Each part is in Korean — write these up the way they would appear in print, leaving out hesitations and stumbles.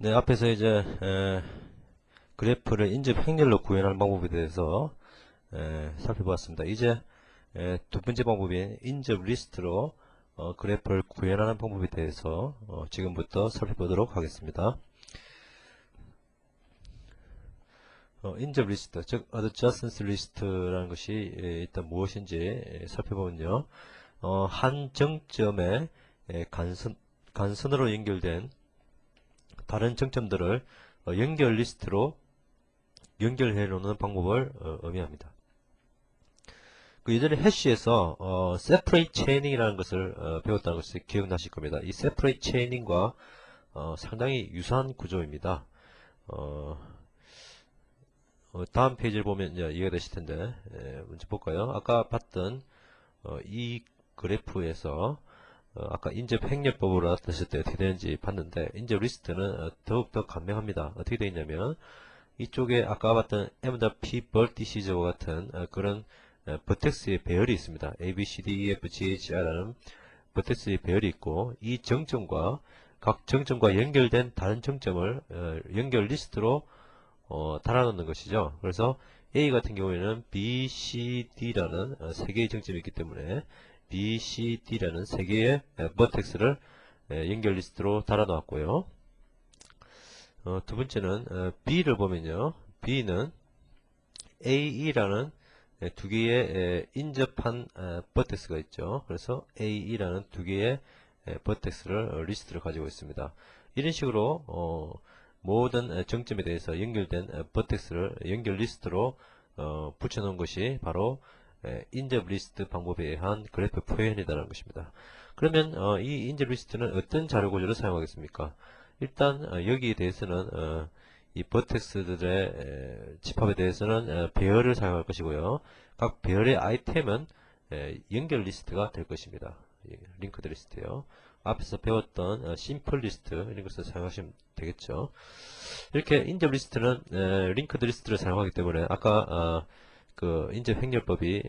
네, 앞에서 이제 그래프를 인접 행렬로 구현하는 방법에 대해서 살펴보았습니다. 이제 두 번째 방법인 인접 리스트로 그래프를 구현하는 방법에 대해서 지금부터 살펴보도록 하겠습니다. 인접 리스트, 즉 adjacent 리스트라는 것이 일단 무엇인지 살펴보면요. 한 정점에 간선으로 연결된 다른 정점들을 연결 리스트로 연결해 놓는 방법을 의미합니다. 그 예전에 해시에서 separate chaining이라는 것을 배웠다는 것을 기억나실 겁니다. 이 separate chaining과 상당히 유사한 구조입니다. 다음 페이지를 보면 이제 이해가 되실 텐데 먼저 볼까요? 아까 봤던 이 그래프에서 아까 인접 행렬법으로 나타냈을 때 어떻게 되는지 봤는데 인접 리스트는 더욱더 간명합니다. 어떻게 되어 있냐면 이쪽에 아까 봤던 M.P vertices와 같은 그런 버텍스의 배열이 있습니다. A, B, C, D, E, F, G, H, I라는 버텍스의 배열이 있고 이 정점과 각 정점과 연결된 다른 정점을 연결 리스트로 달아놓는 것이죠. 그래서 A 같은 경우에는 B, C, D라는 세 개의 정점이 있기 때문에 B, C, D라는 세 개의 버텍스를 연결 리스트로 달아놓았고요. 두 번째는 B를 보면요. B는 AE라는 두 개의 인접한 버텍스가 있죠. 그래서 AE라는 두 개의 버텍스를 리스트를 가지고 있습니다. 이런 식으로 모든 정점에 대해서 연결된 버텍스를 연결 리스트로 붙여놓은 것이 바로 인접 리스트 방법에 의한 그래프 표현이라는 것입니다. 그러면 이 인접 리스트는 어떤 자료 구조를 사용하겠습니까? 일단 여기에 대해서는 이 버텍스들의 집합에 대해서는 배열을 사용할 것이고요. 각 배열의 아이템은 연결 리스트가 될 것입니다. 링크드 리스트요. 앞에서 배웠던 심플 리스트 이런 것을 사용하시면 되겠죠. 이렇게 인접 리스트는 링크드 리스트를 사용하기 때문에 아까 그 인접 행렬법이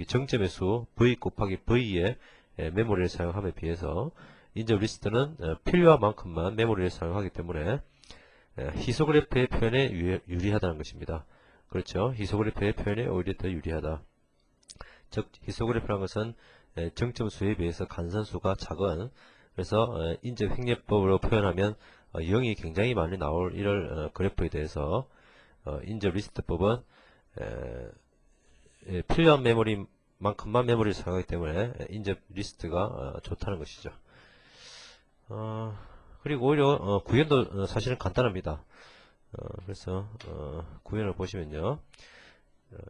정점의 수 v 곱하기 v의 메모리를 사용함에 비해서 인접 리스트는 필요한 만큼만 메모리를 사용하기 때문에 히소그래프의 표현에 유리하다는 것입니다. 그렇죠. 히소그래프의 표현에 오히려 더 유리하다. 즉 히소그래프라는 것은 정점 수에 비해서 간선수가 작은, 그래서 인접 행렬법으로 표현하면 0이 굉장히 많이 나올 이럴 그래프에 대해서 인접 리스트법은 필요한 메모리만큼만 메모리를 사용하기 때문에 인접 리스트가 좋다는 것이죠. 그리고 오히려 구현도 사실은 간단합니다. 그래서 구현을 보시면요.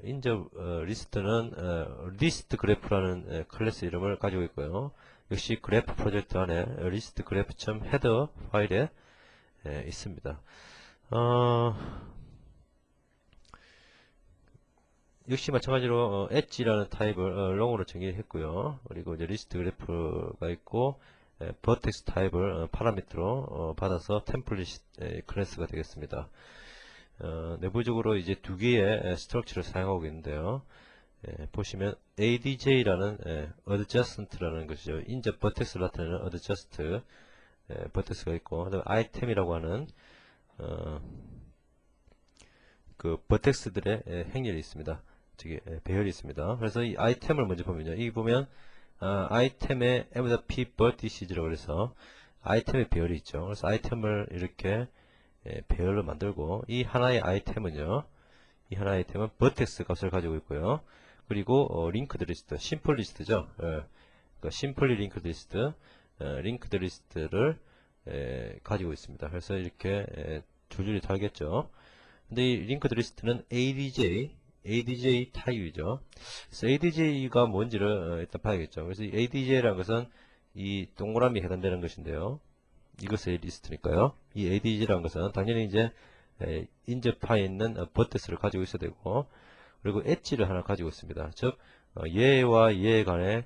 인접 리스트는 리스트 그래프라는 클래스 이름을 가지고 있고요. 역시 그래프 프로젝트 안에 리스트 그래프.헤더 파일에 있습니다. 역시 마찬가지로 엣지라는 타입을 long으로 정의했고요. 그리고 이제 리스트 그래프가 있고 버텍스 타입을 파라미터로 받아서 템플릿 클래스가 되겠습니다. 내부적으로 이제 두 개의 스트럭처를 사용하고 있는데요. 보시면 ADJ라는 adjust라는 것이죠. 인접 버텍스를 나타내는 adjust 버텍스가 있고, 그다음에 아이템이라고 하는 그 버텍스들의 행렬이 있습니다. 저기 배열이 있습니다. 그래서 이 아이템을 먼저 보면요. 이 보면 아이템의 M.P vertices라고 해서 아이템의 배열이 있죠. 그래서 아이템을 이렇게 배열로 만들고 이 하나의 아이템은요. 이 하나의 아이템은 버텍스 값을 가지고 있고요. 그리고 링크드 리스트, 심플 리스트죠. 그러니까 심플리 링크드 리스트, 링크드 리스트를 가지고 있습니다. 그래서 이렇게 줄줄이 달겠죠. 근데 이 링크드 리스트는 ADJ 타입이죠. 그래서 ADJ가 뭔지를 일단 봐야겠죠. 그래서 이 ADJ라는 것은 이 동그라미에 해당되는 것인데요. 이것의 리스트니까요. 이 ADJ라는 것은 당연히 이제 인접하에 있는 버텍스를 가지고 있어야 되고, 그리고 엣지를 하나 가지고 있습니다. 즉 얘와 얘 간의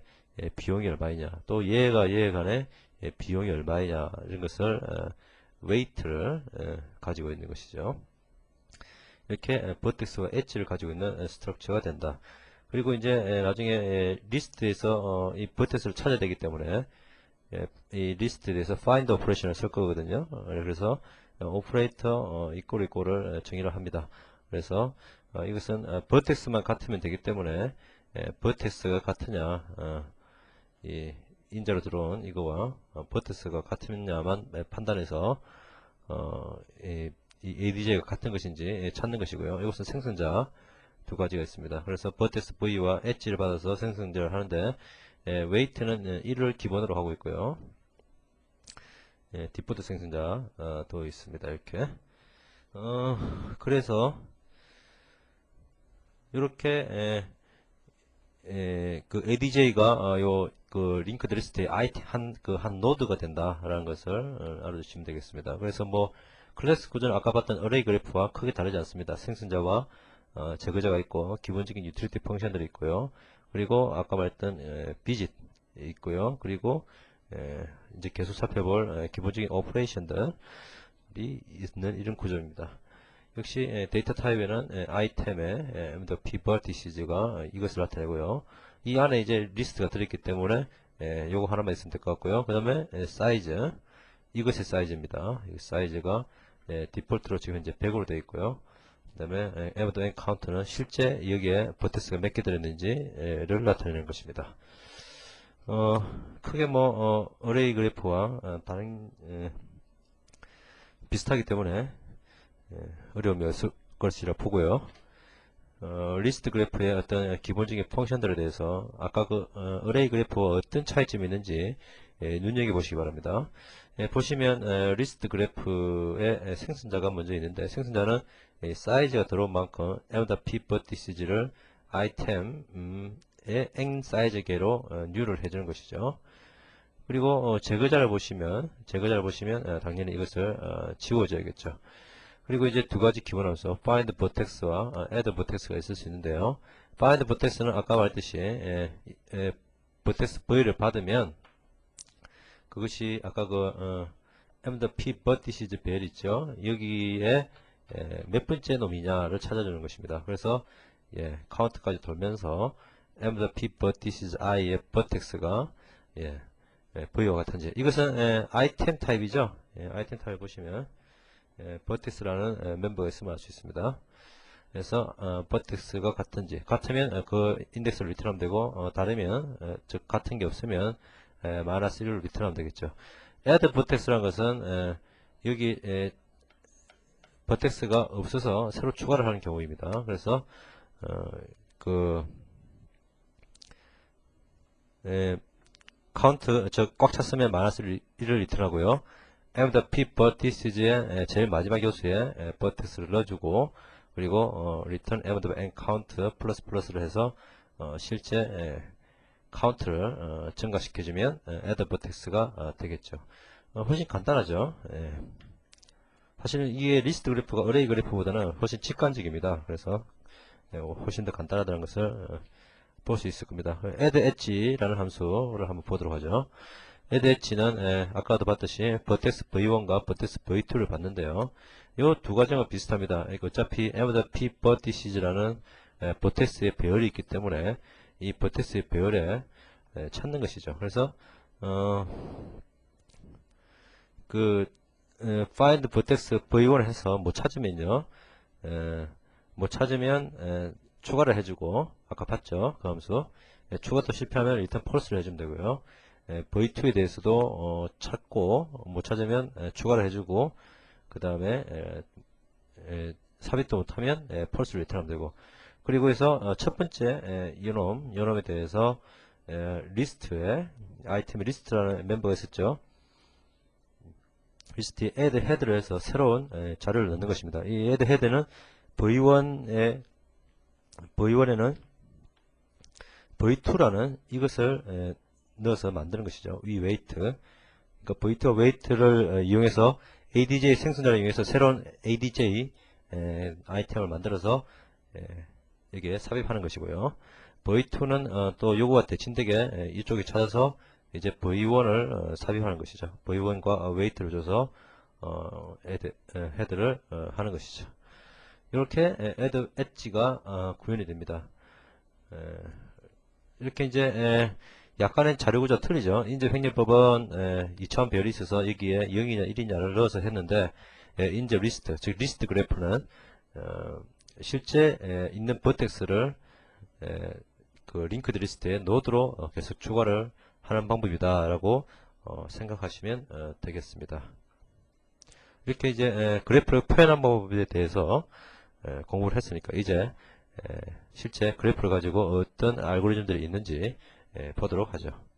비용이 얼마이냐, 또 얘가 얘 간의 비용이 얼마이냐, 이런 것을 웨이트를 가지고 있는 것이죠. 이렇게 버텍스와 엣지를 가지고 있는 스트럭처가 된다. 그리고 이제 나중에 리스트에서 이 버텍스를 찾아야 되기 때문에 이 리스트에 대해서 find operation을 쓸 거거든요. 그래서 operator 이꼴을 정의를 합니다. 그래서 이것은 vertex만 같으면 되기 때문에 vertex가 같으냐 이 인자로 들어온 이거와 vertex가 같으냐만 판단해서 이 ADJ가 같은 것인지 찾는 것이고요. 이것은 생성자 두 가지가 있습니다. 그래서 vertex V와 엣지를 받아서 생성자를 하는데 weight는 1을 기본으로 하고 있고요. 디폴트 생성자 도 있습니다. 이렇게 그래서 이렇게 그 ADJ가 그 링크드 리스트의 한 노드가 된다라는 것을 알아주시면 되겠습니다. 그래서 뭐 클래스 구조는 아까 봤던 어레이 그래프와 크게 다르지 않습니다. 생성자와 제거자가 있고 기본적인 유틸리티 펑션들이 있고요. 그리고 아까 말했던 비짓 있고요. 그리고 이제 계속 살펴볼 기본적인 오퍼레이션들이 있는 이런 구조입니다. 역시 데이터 타입에는 아이템의 p vertices가 이것을 나타내고요. 이 안에 이제 리스트가 들어있기 때문에 요거 하나만 있으면 될 것 같고요. 그 다음에 사이즈, 이것의 사이즈입니다. 이 사이즈가 디폴트로 지금 현재 100으로 되어 있고요. 그 다음에 m count는 실제 여기에 버티스가 몇 개 들었는지를 나타내는 것입니다. 크게 뭐 어레이 그래프와 다른 비슷하기 때문에 어려움이 없을 것이라 보고요. 리스트 그래프의 어떤 기본적인 펑션들에 대해서 아까 그 어레이 그래프와 어떤 차이점이 있는지 눈여겨보시기 바랍니다. 보시면 리스트 그래프의 생성자가 먼저 있는데 생성자는 사이즈가 들어온 만큼 m.p vertices를 아이템의 n 사이즈 개로 뉴를 해주는 것이죠. 그리고 제거자를 보시면 당연히 이것을 지워줘야겠죠. 그리고 이제 두 가지 기본 함수 find vertex와 add vertex가 있을 수 있는데요. find vertex는 아까 말했듯이 vertex v를 받으면 그것이 아까 그 m.p vertices 벨 있죠. 여기에 몇 번째 놈이냐를 찾아주는 것입니다. 그래서 카운트까지 돌면서 m.p vertices i의 vertex가 v와 같은지 이것은 아이템 타입이죠. 아이템 타입 보시면 vertex라는 멤버가 있으면 알 수 있습니다. 그래서 vertex가 같으면 그 인덱스를 리턴하면 되고 다르면 즉 같은 게 없으면 마이너스 1을 리턴하면 되겠죠. add vertex라는 것은 여기 vertex가 없어서 새로 추가를 하는 경우입니다. 그래서 카운트 꽉 찼으면 마이너스 1을 리턴하고요. m.p vertices의 제일 마지막 요소에 vertex를 넣어주고 그리고 return m.n count 플러스 플러스를 해서 실제 카운트를 증가시켜주면 add vertex가 되겠죠. 훨씬 간단하죠. 사실은 이게 리스트 그래프가 어레이 그래프보다는 훨씬 직관적입니다. 그래서 훨씬 더 간단하다는 것을 볼 수 있을 겁니다. add edge라는 함수를 한번 보도록 하죠. add edge는 아까도 봤듯이 vertex v1과 vertex v2를 봤는데요. 이 두 가지가 비슷합니다. 어차피 m.p vertices라는 vertex의 배열이 있기 때문에 이 vertex의 배열에 찾는 것이죠. 그래서 find vertex v1 해서 못 찾으면요. 못 찾으면 추가를 해주고 아까 봤죠? 그 함수 추가도 실패하면 일단 false를 해주면 되고요. v2에 대해서도 찾고 못 찾으면 추가를 해주고 그 다음에 삽입도 못하면 false를 리턴하면 되고 그리고 해서 첫 번째 요놈에 대해서 리스트에 아이템 리스트라는 멤버가 있었죠. 리스트에 add head를 해서 새로운 자료를 넣는 것입니다. 이 add head는 v1에는 v2라는 이것을 넣어서 만드는 것이죠. 위 웨이트. 그러니까 v2와 웨이트를 이용해서 ADJ 생성자를 이용해서 새로운 ADJ 아이템을 만들어서 여기에 삽입하는 것이고요. v2는 또 요거와 대칭되게 이쪽에 찾아서 이제 v1을 삽입하는 것이죠. v1과 웨이트를 줘서 헤드를 하는 것이죠. 이렇게 add 엣지가 구현이 됩니다. 이렇게 이제 약간의 자료구조 틀리죠. 인접행렬법은 2차원 배열이 있어서 여기에 0이냐 1이냐를 넣어서 했는데 인접 리스트, 즉 리스트 그래프는 실제 있는 버텍스를 그 링크드 리스트에 노드로 계속 추가를 하는 방법이다라고 생각하시면 되겠습니다. 이렇게 이제 그래프를 표현한 방법에 대해서 공부를 했으니까 이제 실제 그래프를 가지고 어떤 알고리즘들이 있는지 보도록 하죠.